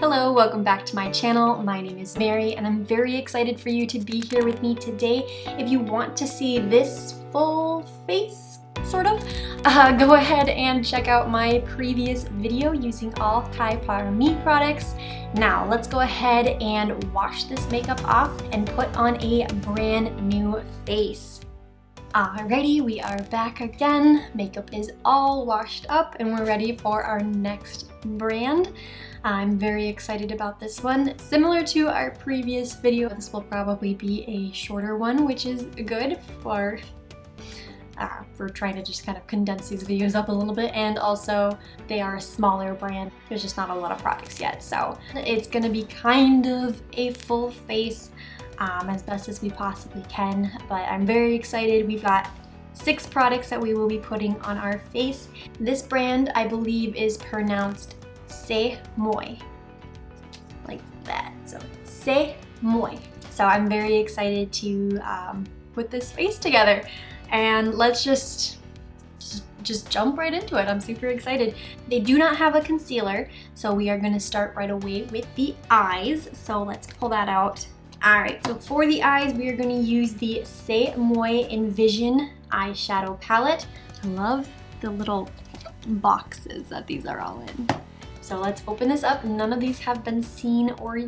Hello, welcome back to my channel. My name is Mary and I'm very excited for you to be here with me today. If you want to see this full face, sort of, go ahead and check out my previous video using all Kai Par Me products. Now let's go ahead and wash this makeup off and put on a brand new face. Alrighty, we are back again. Makeup is all washed up and we're ready for our next brand. I'm very excited about this one. Similar to our previous video, this will probably be a shorter one, which is good for trying to just kind of condense these videos up a little bit, and also they are a smaller brand. There's just not a lot of products yet, so it's gonna be kind of a full face as best as we possibly can, but I'm very excited. We've got 6 products that we will be putting on our face. This brand, I believe, is pronounced Ciest Moi, like that. So Ciest Moi. So I'm very excited to put this face together, and let's just jump right into it. I'm super excited. They do not have a concealer, so we are going to start right away with the eyes. So let's pull that out. Alright, so for the eyes, we are going to use the Ciest Moi Envision eyeshadow palette. I love the little boxes that these are all in. So let's open this up. None of these have been seen or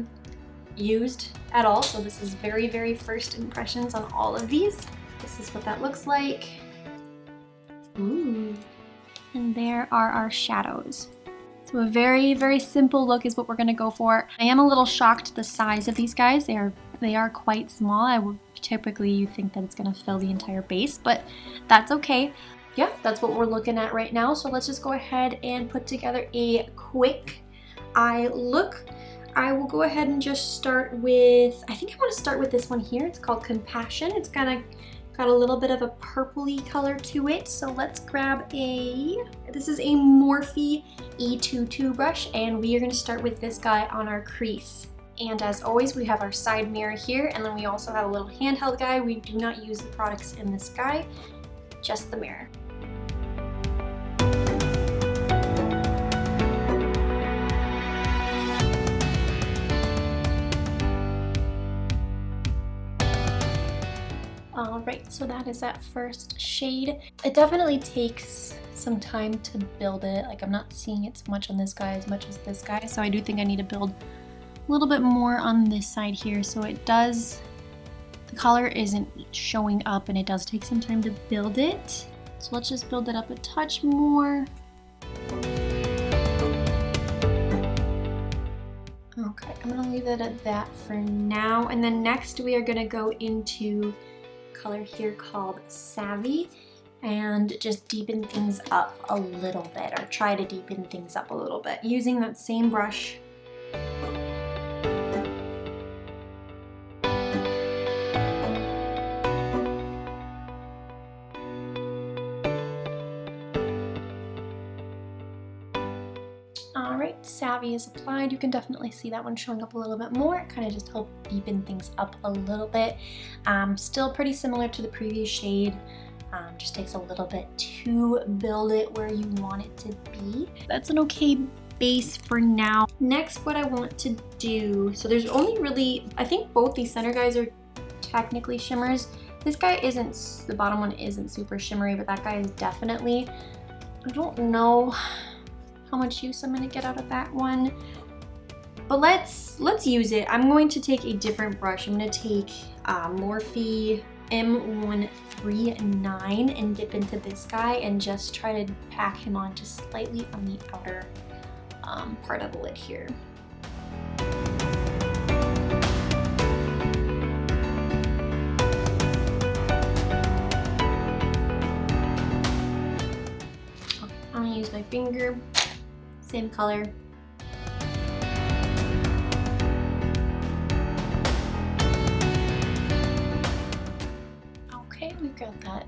used at all, so this is very, very first impressions on all of these. This is what that looks like. Ooh. And there are our shadows. So a very, very simple look is what we're gonna go for. I am a little shocked at the size of these guys. They are quite small. I would typically, you think that it's gonna fill the entire base, but that's okay. Yeah, that's what we're looking at right now. So let's just go ahead and put together a quick eye look. I will go ahead and just start with, I think I want to start with this one here. It's called Compassion. It's kind of got a little bit of a purpley color to it. So let's grab this is a Morphe E22 brush, and we are going to start with this guy on our crease. And as always, we have our side mirror here, and then we also have a little handheld guy. We do not use the products in this guy, just the mirror. Alright, so that is that first shade. It definitely takes some time to build it. Like, I'm not seeing it so much on this guy as much as this guy, so I do think I need to build a little bit more on this side here. So it does, the color isn't showing up and it does take some time to build it. So let's just build it up a touch more. Okay, I'm gonna leave it at that for now. And then next we are gonna go into color here called Savvy and just deepen things up a little bit, or try to deepen things up a little bit using that same brush. Alright, Savvy is applied. You can definitely see that one showing up a little bit more. It kind of just helps deepen things up a little bit. Still pretty similar to the previous shade. Just takes a little bit to build it where you want it to be. That's an okay base for now. Next, what I want to do, so there's only really, I think both these center guys are technically shimmers. This guy isn't, the bottom one isn't super shimmery, but that guy is definitely. I don't know how much use I'm going to get out of that one, but let's use it. I'm going to take a different brush. I'm going to take Morphe M139 and dip into this guy and just try to pack him on just slightly on the outer part of the lid here. I'm going to use my finger. Same color. Okay, we've got that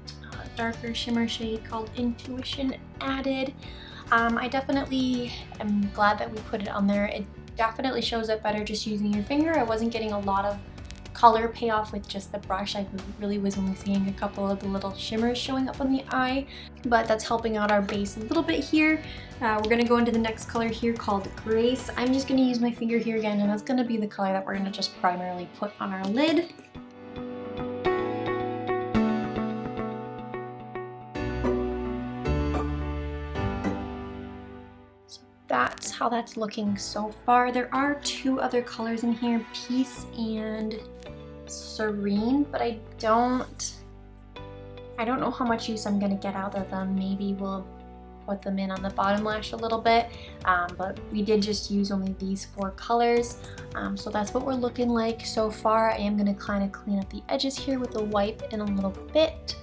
darker shimmer shade called Intuition added. I definitely am glad that we put it on there. It definitely shows up better just using your finger. I wasn't getting a lot of color pay off with just the brush. I really was only seeing a couple of the little shimmers showing up on the eye, but that's helping out our base a little bit here. We're gonna go into the next color here called Grace. I'm just gonna use my finger here again, and that's gonna be the color that we're gonna just primarily put on our lid. That's how that's looking so far. There are two other colors in here, Peace and Serene, but I don't know how much use I'm gonna get out of them. Maybe we'll put them in on the bottom lash a little bit, but we did just use only these 4 colors. So that's what we're looking like so far. I am gonna kind of clean up the edges here with a wipe in a little bit.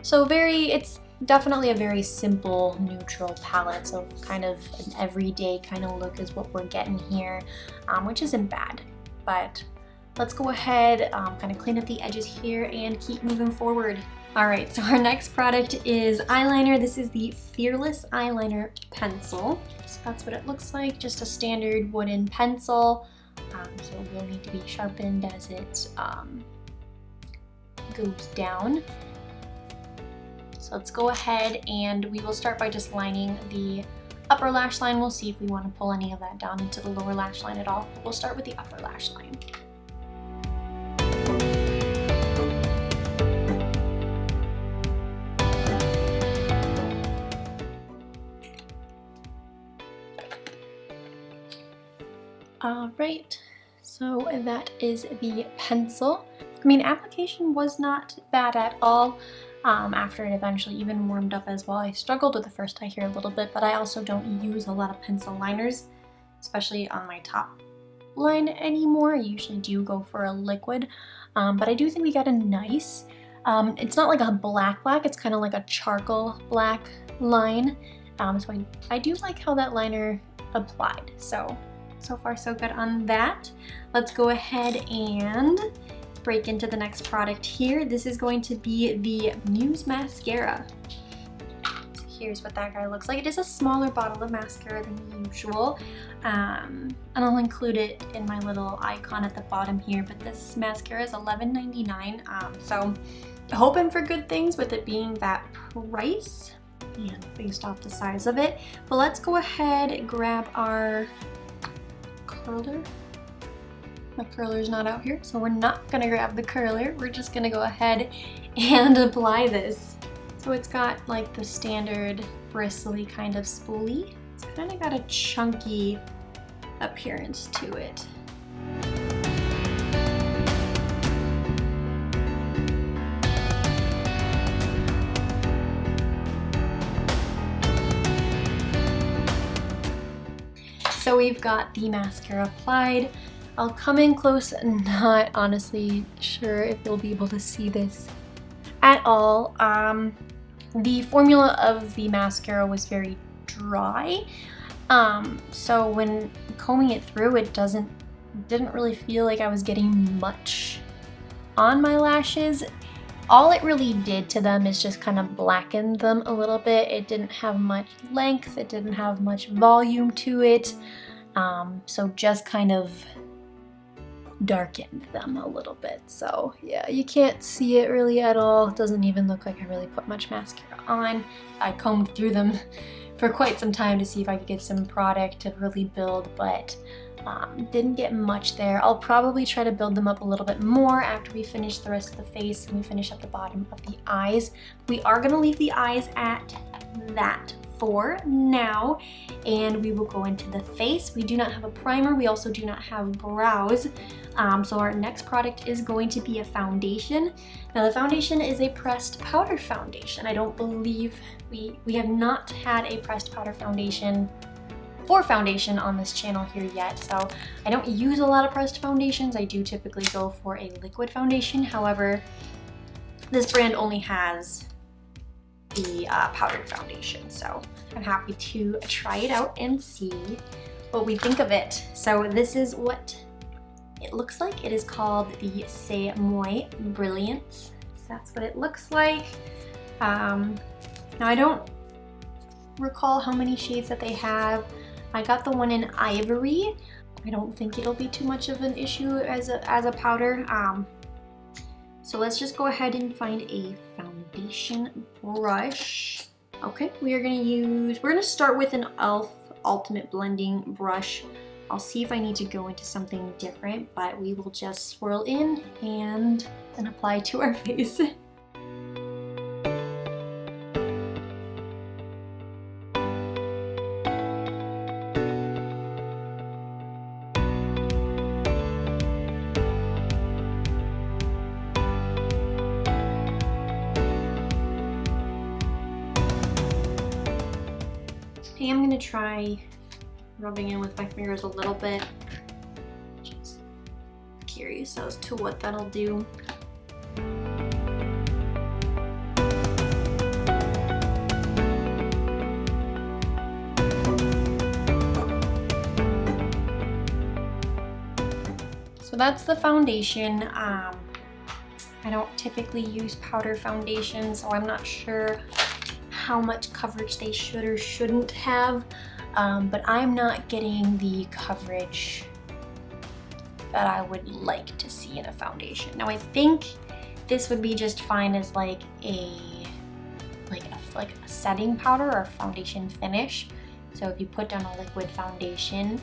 So it's definitely a very simple neutral palette, so kind of an everyday kind of look is what we're getting here, which isn't bad. But let's go ahead, kind of clean up the edges here and keep moving forward. All right, so our next product is eyeliner. This is the Fearless Eyeliner Pencil. So that's what it looks like, just a standard wooden pencil. So it will need to be sharpened as it goes down. So let's go ahead and we will start by just lining the upper lash line. We'll see if we want to pull any of that down into the lower lash line at all. But we'll start with the upper lash line. All right, so that is the pencil. I mean, application was not bad at all. After it eventually even warmed up as well. I struggled with the first eye here a little bit, but I also don't use a lot of pencil liners, especially on my top line anymore. I usually do go for a liquid, but I do think we got a nice, it's not like a black, it's kind of like a charcoal black line. So I do like how that liner applied. So far so good on that. Let's go ahead and break into the next product here. This is going to be the Muse Mascara. So here's what that guy looks like. It is a smaller bottle of mascara than usual. And I'll include it in my little icon at the bottom here, but this mascara is $11.99. So hoping for good things with it being that price and based off the size of it. But let's go ahead and grab our curler. My curler's not out here, so we're not gonna grab the curler. We're just gonna go ahead and apply this. So it's got like the standard bristly kind of spoolie. It's kind of got a chunky appearance to it. So we've got the mascara applied. I'll come in close, not honestly sure if you'll be able to see this at all. The formula of the mascara was very dry, so when combing it through, it didn't really feel like I was getting much on my lashes. All it really did to them is just kind of blacken them a little bit. It didn't have much length, it didn't have much volume to it, so just kind of darkened them a little bit. So yeah, you can't see it really at all. It doesn't even look like I really put much mascara on. I combed through them for quite some time to see if I could get some product to really build, but didn't get much there. I'll probably try to build them up a little bit more after we finish the rest of the face and we finish up the bottom of the eyes. We are going to leave the eyes at that for now, and we will go into the face. We do not have a primer. We also do not have brows. So our next product is going to be a foundation. Now the foundation is a pressed powder foundation. I don't believe we have not had a pressed powder foundation on this channel here yet. So I don't use a lot of pressed foundations. I do typically go for a liquid foundation. However, this brand only has the powdered foundation, so I'm happy to try it out and see what we think of it. So this is what it looks like. It is called the Ciest Moi Brilliance. So that's what it looks like. Now I don't recall how many shades that they have. I got the one in Ivory. I don't think it'll be too much of an issue as a powder. So let's just go ahead and find a foundation brush. Okay, we're gonna start with an e.l.f. Ultimate Blending Brush. I'll see if I need to go into something different, but we will just swirl in and then apply to our face. I am gonna try rubbing in with my fingers a little bit. Just curious as to what that'll do. So that's the foundation. I don't typically use powder foundation, so I'm not sure how much coverage they should or shouldn't have, but I'm not getting the coverage that I would like to see in a foundation. Now I think this would be just fine as like a setting powder or foundation finish. So if you put down a liquid foundation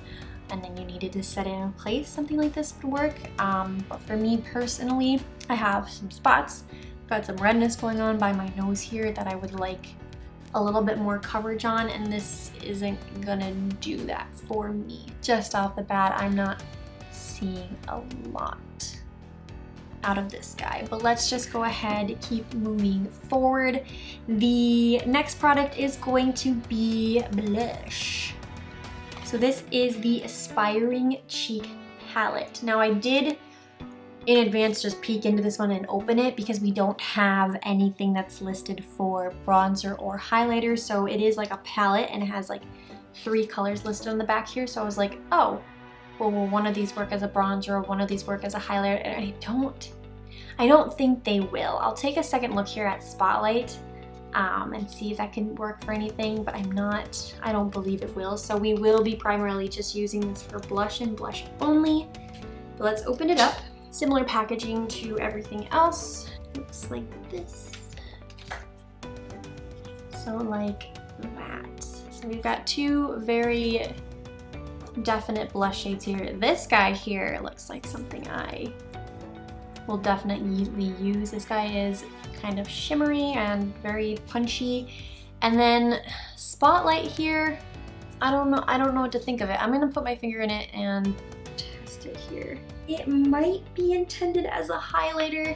and then you needed to set it in place, something like this would work. But for me personally, I have some spots, got some redness going on by my nose here that I would like a little bit more coverage on, and this isn't gonna do that for me. Just off the bat, I'm not seeing a lot out of this guy, but let's just go ahead, keep moving forward. The next product is going to be blush. So this is the Aspiring Cheek Palette. Now I did in advance just peek into this one and open it because we don't have anything that's listed for bronzer or highlighter, so it is like a palette and it has like 3 colors listed on the back here. So I was like, oh, well, will one of these work as a bronzer or one of these work as a highlighter? And I don't think they will. I'll take a second look here at Spotlight and see if that can work for anything, but I don't believe it will. So we will be primarily just using this for blush and blush only. But let's open it up. Similar packaging to everything else. Looks like this. So like that. So we've got 2 very definite blush shades here. This guy here looks like something I will definitely use. This guy is kind of shimmery and very punchy. And then Spotlight here, I don't know what to think of it. I'm gonna put my finger in it and test it here. It might be intended as a highlighter.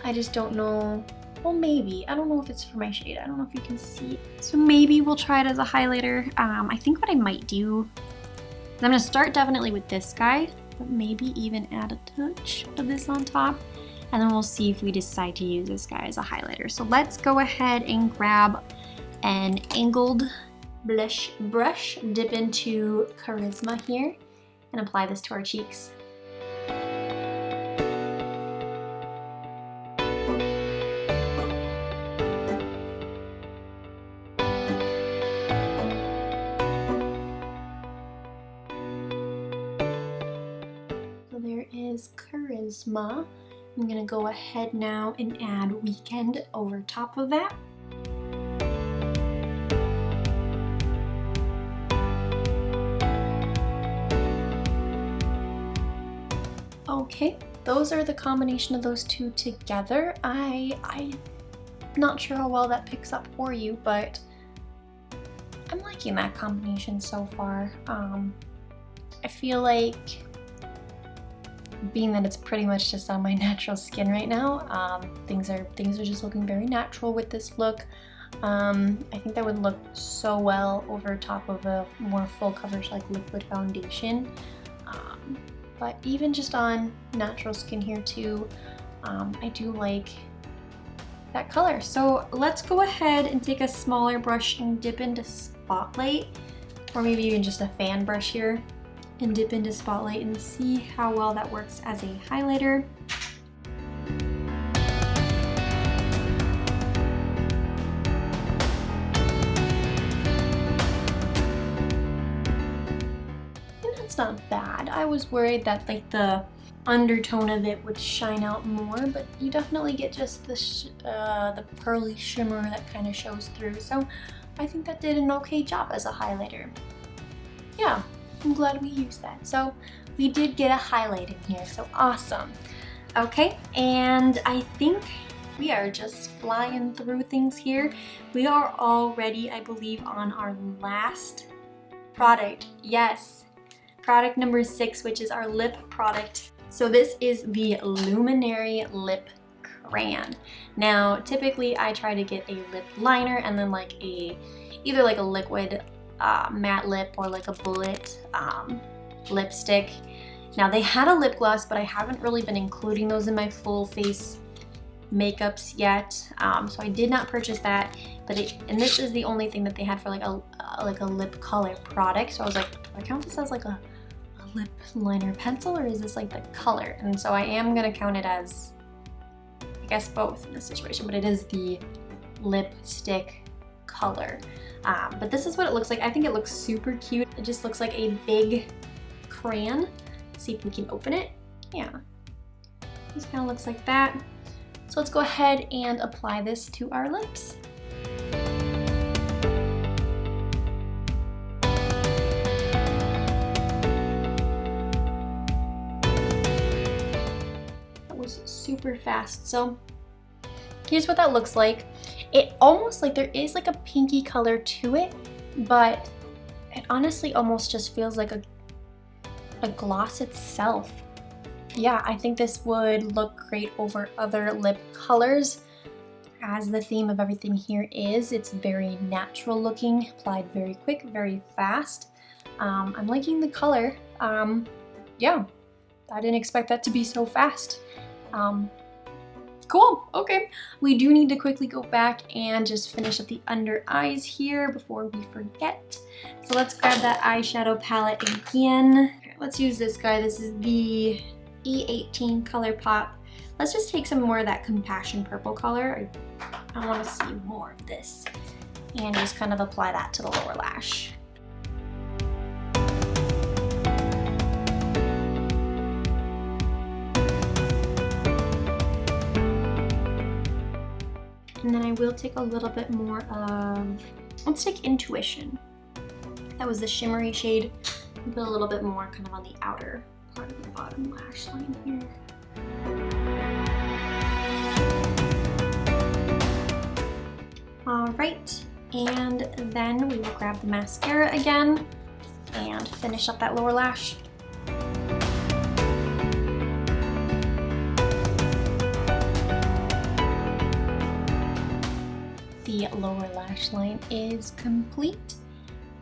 I just don't know. Well, maybe. I don't know if it's for my shade. I don't know if you can see. So maybe we'll try it as a highlighter. I think what I might do is I'm gonna start definitely with this guy, but maybe even add a touch of this on top. And then we'll see if we decide to use this guy as a highlighter. So let's go ahead and grab an angled blush brush, dip into Charisma here, and apply this to our cheeks. Is Charisma. I'm gonna go ahead now and add Weekend over top of that. Okay, those are the combination of those 2 together. I'm not sure how well that picks up for you, but I'm liking that combination so far. I feel like, being that it's pretty much just on my natural skin right now, things are just looking very natural with this look. I think that would look so well over top of a more full coverage like liquid foundation. But even just on natural skin here too, I do like that color. So let's go ahead and take a smaller brush and dip into Spotlight, or maybe even just a fan brush here, and dip into Spotlight and see how well that works as a highlighter. And it's not bad. I was worried that like the undertone of it would shine out more, but you definitely get just the pearly shimmer that kind of shows through. So I think that did an okay job as a highlighter. Yeah, I'm glad we used that. So we did get a highlight in here, so awesome. Okay, and I think we are just flying through things here. We are already, I believe, on our last product. Yes, product number 6, which is our lip product. So this is the Luminary Lip Crayon. Now, typically I try to get a lip liner and then like either like a liquid matte lip or like a bullet lipstick. Now they had a lip gloss, but I haven't really been including those in my full face makeups yet, so I did not purchase that. And this is the only thing that they had for like a lip color product. So I was like, do I count this as like a lip liner pencil, or is this like the color? And so I am gonna count it as, I guess, both in this situation, but it is the lipstick color. But this is what it looks like. I think it looks super cute. It just looks like a big crayon. Let's see if we can open it. Yeah, this kind of looks like that. So let's go ahead and apply this to our lips. That was super fast. So here's what that looks like. It almost like there is like a pinky color to it, but it honestly almost just feels like a gloss itself. Yeah, I think this would look great over other lip colors. As the theme of everything here is, it's very natural looking, applied very quick, very fast. I'm liking the color. Yeah, I didn't expect that to be so fast. Cool, okay. We do need to quickly go back and just finish up the under eyes here before we forget. So let's grab that eyeshadow palette again. Okay, let's use this guy. This is the E18 Color Pop. Let's just take some more of that Compassion Purple color. I want to see more of this. And just kind of apply that to the lower lash. And then I will take a little bit more of, let's take Intuition. That was the shimmery shade. Put a little bit more kind of on the outer part of the bottom lash line here. All right, and then we will grab the mascara again and finish up that lower lash. The lower lash line is complete.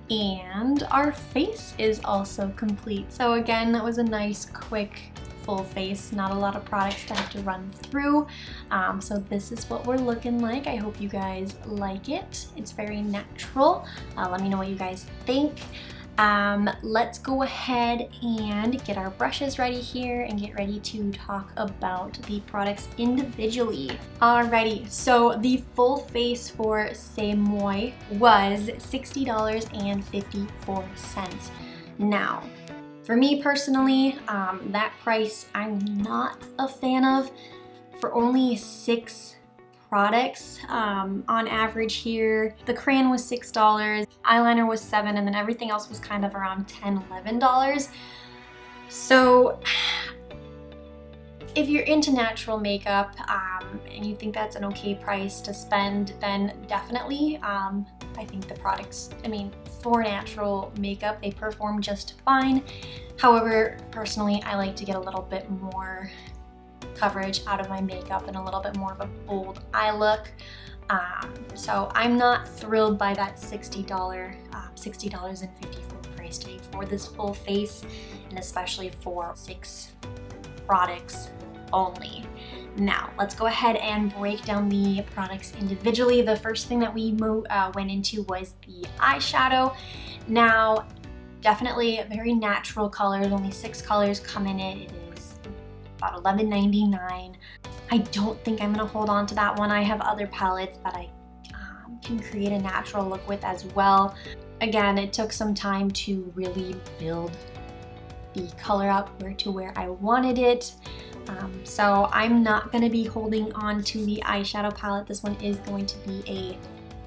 And our face is also complete. So again, that was a nice, quick, full face. Not a lot of products to have to run through. So this is what we're looking like. I hope you guys like it. It's very natural. Let me know what you guys think. Let's go ahead and get our brushes ready here and get ready to talk about the products individually. Alrighty, so the full face for Ciest Moi was $60.54. Now, for me personally, that price I'm not a fan of. For only 6 products on average here. The crayon was $6, eyeliner was $7, and then everything else was kind of around $10, $11. So if you're into natural makeup and you think that's an okay price to spend, then definitely. I think the products, for natural makeup, they perform just fine. However, personally, I like to get a little bit more coverage out of my makeup and a little bit more of a bold eye look. So I'm not thrilled by that $60.54 price tag for this full face, and especially for 6 products only. Now, let's go ahead and break down the products individually. The first thing that we went into was the eyeshadow. Now, definitely a very natural colors, only 6 colors come in it. It is about $11.99. I don't think I'm gonna hold on to that one. I have other palettes that I can create a natural look with as well. Again, it took some time to really build the color up to where I wanted it. So I'm not going to be holding on to the eyeshadow palette. This one is going to be a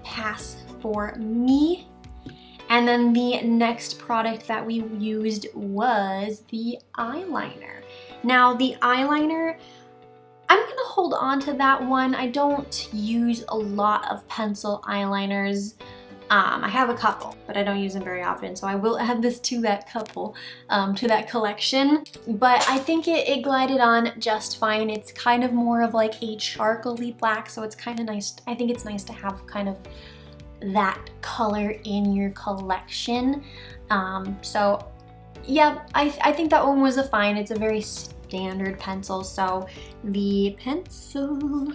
pass for me. And then the next product that we used was the eyeliner. Now the eyeliner, I'm going to hold on to that one. I don't use a lot of pencil eyeliners. I have a couple, but I don't use them very often, so I will add this to that couple, to that collection. But I think it glided on just fine. It's kind of more of like a charcoaly black, so it's kind of nice. I think it's nice to have kind of that color in your collection. So yeah, I think that one was a fine. It's a very standard pencil. So the pencil,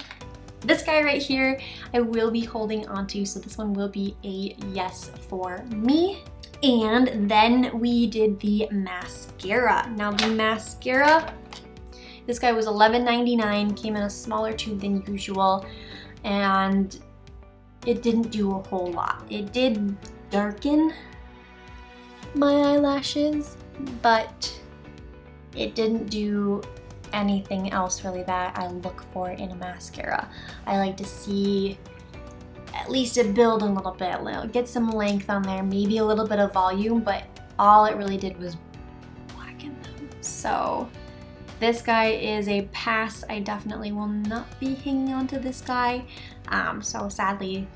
this guy right here, I will be holding on to, so this one will be a yes for me. And then we did the mascara. Now the mascara, this guy was $11.99, came in a smaller tube than usual, and it didn't do a whole lot. It did darken my eyelashes, but it didn't do anything else really that I look for in a mascara. I like to see at least it build a little bit, get some length on there, maybe a little bit of volume, but all it really did was blacken them. So this guy is a pass. I definitely will not be hanging on to this guy. So sadly,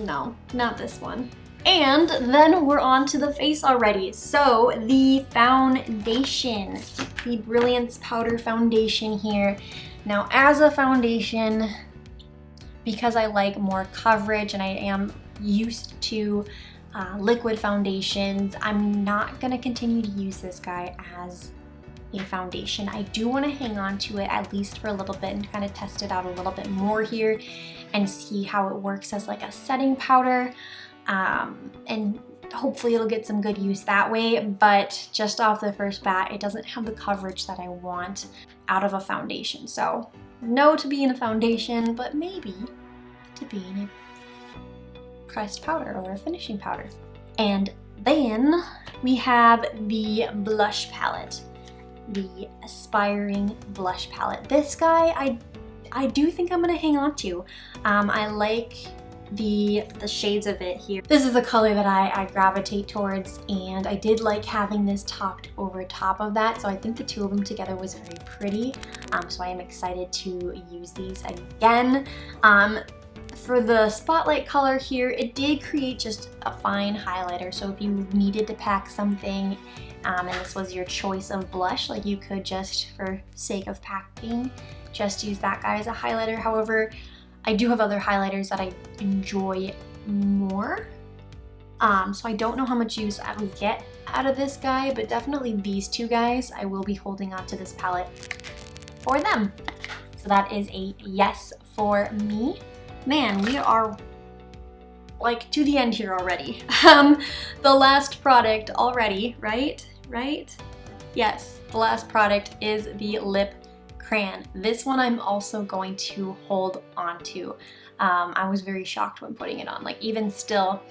no, not this one. And then we're on to the face already. So the foundation, the Brilliance Powder Foundation here. Now as a foundation, because I like more coverage and I am used to liquid foundations, I'm not gonna continue to use this guy as a foundation. I do wanna hang on to it at least for a little bit and kind of test it out a little bit more here and see how it works as like a setting powder. And hopefully it'll get some good use that way, but just off the first bat, it doesn't have the coverage that I want out of a foundation. So no to be in a foundation, but maybe to be in a pressed powder or a finishing powder. And then we have the blush palette, the Aspiring Blush Palette. This guy, I do think I'm gonna hang on to. I like the shades of it here. This is the color that I gravitate towards, and I did like having this topped over top of that, so I think the two of them together was very pretty. So I am excited to use these again. For the spotlight color here, it did create just a fine highlighter, so if you needed to pack something and this was your choice of blush, like you could just, for sake of packing, just use that guy as a highlighter. However, I do have other highlighters that I enjoy more. So I don't know how much use I will get out of this guy, but definitely these two guys, I will be holding on to this palette for them. So that is a yes for me. Man, we are like to the end here already. The last product already, right? Yes, the last product is the lip crayon. This one I'm also going to hold on to. I was very shocked when putting it on. Like even still,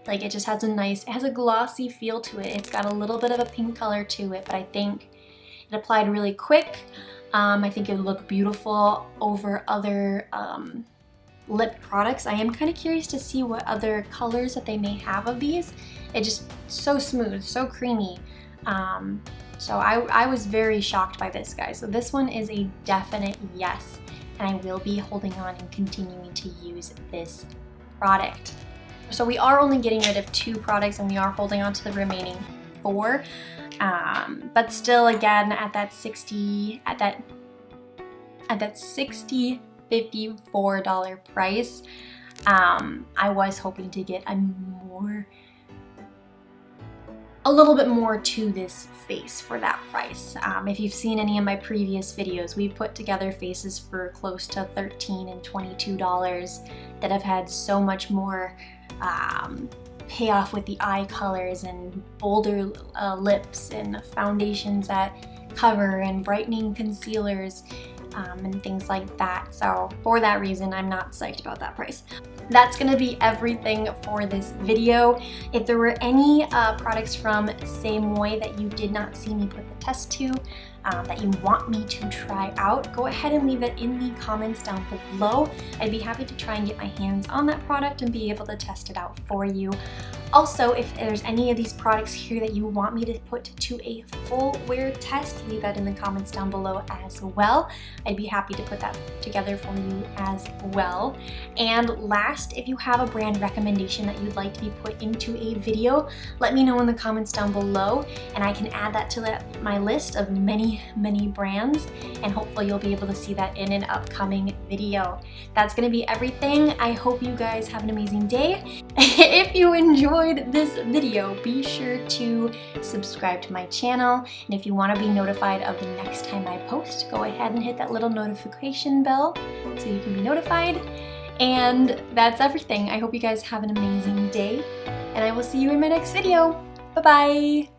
like it just has it has a glossy feel to it. It's got a little bit of a pink color to it, but I think it applied really quick. I think it would look beautiful over other lip products. I am kind of curious to see what other colors that they may have of these. It's just so smooth, so creamy. So I was very shocked by this guy. So this one is a definite yes, and I will be holding on and continuing to use this product. So we are only getting rid of 2 products and we are holding on to the remaining 4. But still, again, at that $54 price, I was hoping to get a little bit more to this face for that price. If you've seen any of my previous videos, we've put together faces for close to $13 and $22 that have had so much more payoff with the eye colors and bolder lips and foundations that cover and brightening concealers. and things like that. So for that reason, I'm not psyched about that price. That's gonna be everything for this video. If there were any products from Ciest Moi that you did not see me put the test to, that you want me to try out, go ahead and leave it in the comments down below. I'd be happy to try and get my hands on that product and be able to test it out for you. Also, if there's any of these products here that you want me to put to a full wear test, leave that in the comments down below as well. I'd be happy to put that together for you as well. And last, if you have a brand recommendation that you'd like to be put into a video, let me know in the comments down below, and I can add that to my list of many brands, and hopefully you'll be able to see that in an upcoming video. That's gonna be everything. I hope you guys have an amazing day. If you enjoyed this video, be sure to subscribe to my channel, and if you want to be notified of the next time I post, go ahead and hit that little notification bell so you can be notified. And that's everything. I hope you guys have an amazing day, and I will see you in my next video. Bye bye.